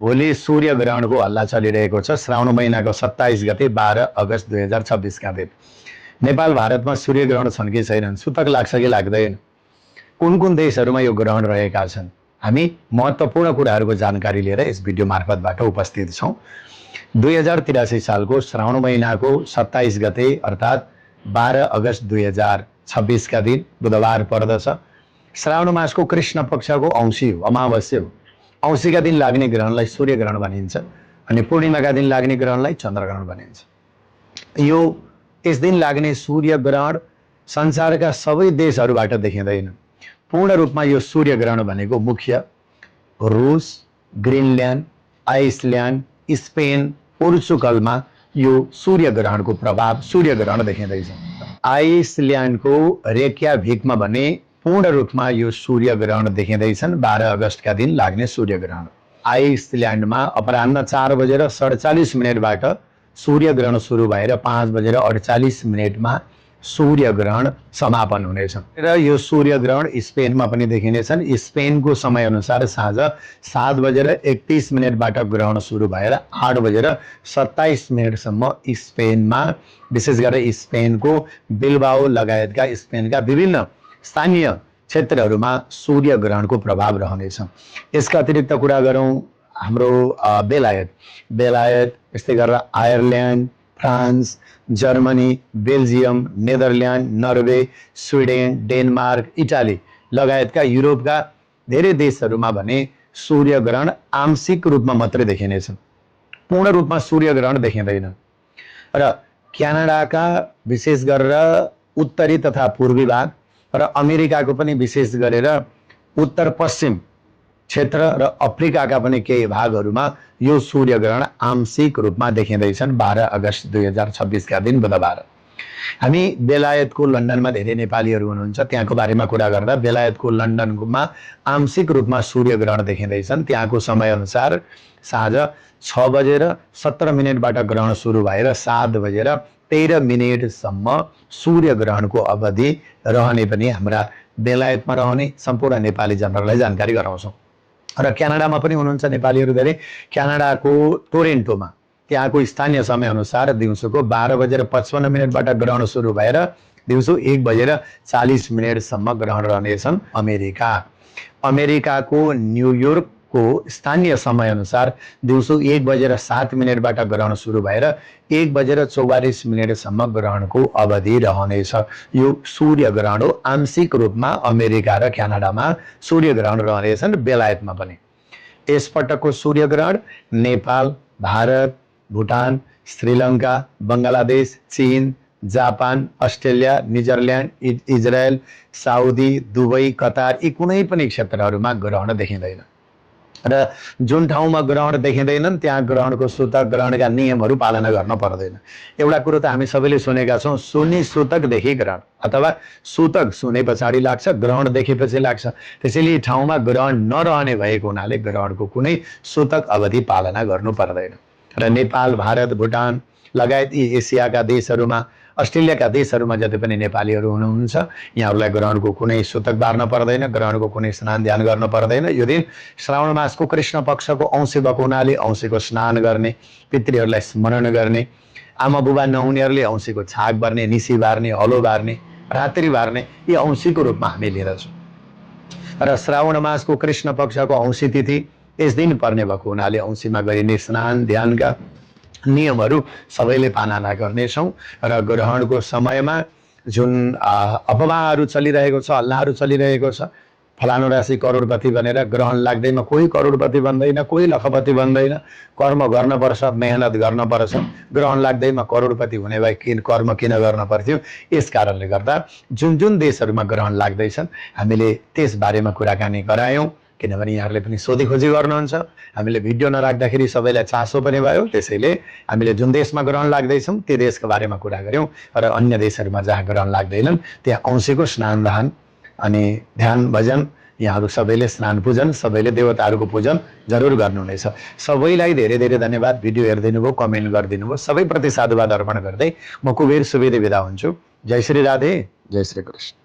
भोलि सूर्य ग्रहणको हल्ला चलिरहेको छ। श्रावण महिनाको 27 गते 12 अगस्त 2026 का दिन नेपाल भारतमा सूर्य ग्रहण छन् कि छैनन्, सुतक लाग्छ कि लाग्दैन, कुन कुन देशहरूमा यो ग्रहण रहेका छन्, हामी महत्त्वपूर्ण कुराहरूको जानकारी लिएर यस भिडियो मार्फतबाट उपस्थित छौँ। 2083 सालको श्रावण महिनाको 27 गते अर्थात् 12 अगस्त 2026 का दिन बुधबार पर्दछ। श्रावण मासको कृष्ण पक्षको औँसी हो, अमावस्या हो। औँसीका दिन लाग्ने ग्रहणलाई सूर्य ग्रहण भनिन्छ अनि पूर्णिमाका दिन लाग्ने ग्रहणलाई चन्द्रग्रहण भनिन्छ। यो यस दिन लाग्ने सूर्य ग्रहण संसारका सबै देशहरूबाट देखिँदैन। पूर्ण रूपमा यो सूर्य ग्रहण भनेको मुख्य रुस, ग्रिनल्यान्ड, आइसल्यान्ड, स्पेन, पोर्चुगलमा यो सूर्य ग्रहणको प्रभाव सूर्य ग्रहण देखिँदैछ। आइसल्यान्डको रेक्याभिकमा भने पूर्ण रूपमा यो सूर्य ग्रहण देखिँदैछन्। 12 अगस्तका दिन लाग्ने सूर्य ग्रहण। आइसल्यान्डमा अपराह्न 4 बजेर 47 मिनटबाट सूर्य ग्रहण सुरु भएर 5 बजेर 48 मिनटमा सूर्य ग्रहण समापन हुनेछ र यो सूर्य ग्रहण स्पेनमा पनि देखिनेछन्। स्पेनको समयअनुसार साँझ 7 बजेर 31 मिनटबाट ग्रहण सुरु भएर 8 बजेर 27 मिनटसम्म स्पेनमा, विशेष गरेर स्पेनको बिल्बाओ लगायतका स्पेनका विभिन्न स्थानीय क्षेत्रहरूमा सूर्य ग्रहणको प्रभाव रहनेछ। यसका अतिरिक्त कुरा गरौँ हाम्रो बेलायत, यस्तै गरेर Ireland, France, Germany, Belgium, Netherlands, Norway, Sweden, Denmark, Italy लगायतका युरोपका धेरै देशहरूमा भने सूर्य ग्रहण आंशिक रूपमा मात्रै देखिनेछ, पूर्ण रूपमा सूर्य ग्रहण देखिँदैन। र क्यानाडाका विशेष गरेर उत्तरी तथा पूर्वी भाग र अमेरिकाको पनि विशेष गरेर उत्तर पश्चिम क्षेत्र र अफ्रिकाका पनि केही भागहरूमा यो सूर्य ग्रहण आंशिक रूपमा देखिँदैछन्। 12 अगस्त 2026 का दिन बुधबार। हामी बेलायतको लन्डनमा धेरै नेपालीहरू हुनुहुन्छ, त्यहाँको बारेमा कुरा गर्दा बेलायतको लन्डनमा आंशिक रूपमा सूर्य ग्रहण देखिँदैछन्। त्यहाँको समयअनुसार साँझ 6 बजेर 17 मिनटबाट ग्रहण सुरु भएर 7 बजेर 13 मिनटसम्म सूर्य ग्रहणको अवधि रहने पनि हाम्रा बेलायतमा रहने सम्पूर्ण नेपाली जनतालाई जानकारी गराउँछौँ। र क्यानाडामा पनि हुनुहुन्छ नेपालीहरू धेरै। क्यानाडाको टोरेन्टोमा त्यहाँको स्थानीय समयअनुसार दिउँसोको 12 बजेर 55 मिनटबाट ग्रहण सुरु भएर दिउँसो 1 बजेर 40 मिनटसम्म ग्रहण रहनेछन्। अमेरिकाको न्युयोर्कको स्थानीय समयअनुसार दिउँसो 1 बजेर 7 मिनटबाट ग्रहण सुरु भएर 1 बजेर 44 मिनटसम्म ग्रहणको अवधि रहनेछ। यो सूर्य ग्रहण हो। आंशिक रूपमा अमेरिका र क्यानाडामा सूर्य ग्रहण रहनेछन्, बेलायतमा पनि। यसपटकको सूर्य ग्रहण नेपाल, भारत, भुटान, श्रीलङ्का, बङ्गलादेश, चीन, Japan, Australia, New Zealand, Israel, Saudi, Dubai, Qatar यी कुनै पनि क्षेत्रहरूमा ग्रहण देखिँदैन। र जुन ठाउँमा ग्रहण देखिँदैनन् त्यहाँ ग्रहणको सूतक, ग्रहणका नियमहरू पालना गर्न पर्दैन। एउटा कुरो त हामी सबैले सुनेका छौँ, सुनि सूतकदेखि ग्रहण अथवा सूतक सुने पछाडि लाग्छ, ग्रहण देखेपछि लाग्छ। त्यसैले ठाउँमा ग्रहण नरहने भएको हुनाले ग्रहणको कुनै सूतक अवधि पालना गर्नु पर्दैन। र नेपाल, भारत, भुटान लगायत यी एसियाका देशहरूमा, अस्ट्रेलियाका देशहरूमा जति पनि नेपालीहरू हुनुहुन्छ यहाँहरूलाई ग्रहणको कुनै सूतक बार्न पर्दैन, ग्रहणको कुनै स्नान ध्यान गर्न पर्दैन। यो दिन श्रावण मासको कृष्ण पक्षको औँसी भएको हुनाले औँसीको स्नान गर्ने, पितृहरूलाई स्मरण गर्ने, आमा बुबा नहुनेहरूले औँसीको छाक बार्ने, निसी बार्ने, हलो बार्ने, रात्रि बार्ने यी औँसीको रूपमा हामी लिँदछौँ। र श्रावण मासको कृष्ण पक्षको औँसी तिथि यस दिन पर्ने भएको हुनाले औँसीमा गरिने स्नान ध्यानका नियमहरू सबैले पालना गर्नेछौँ। र ग्रहणको समयमा जुन अफवाहहरू चलिरहेको छ, हल्लाहरू चलिरहेको छ, फलानु राशि करोडपति भनेर, ग्रहण लाग्दैमा कोही करोडपति बन्दैन, कोही लखपति बन्दैन। कर्म गर्नुपर्छ, मेहनत गर्नुपर्छ। ग्रहण लाग्दैमा करोडपति हुने भए कर्म किन गर्न पर्थ्यो? यस कारणले गर्दा जुन जुन देशहरूमा ग्रहण लाग्दैछन् हामीले त्यस बारेमा कुराकानी गरायौँ, किनभने यहाँहरूले पनि सोधीखोजी गर्नुहुन्छ। हामीले भिडियो नराख्दाखेरि सबैलाई चासो पनि भयो, त्यसैले हामीले जुन देशमा ग्रहण लाग्दैछौँ त्यो देशको बारेमा कुरा गऱ्यौँ। र अन्य देशहरूमा जहाँ ग्रहण लाग्दैनन् त्यहाँ औँसीको स्नान दान अनि ध्यान भजन, यहाँहरू सबैले स्नान पूजन, सबैले देवताहरूको पूजन जरुर गर्नुहुनेछ। सबैलाई धेरै धेरै धन्यवाद। भिडियो हेरिदिनु भयो, कमेन्ट गरिदिनु भयो, सबैप्रति साधुवाद अर्पण गर्दै म कुबेर सुवेदी बिदा हुन्छु। जय श्री राधे, जय श्री कृष्ण।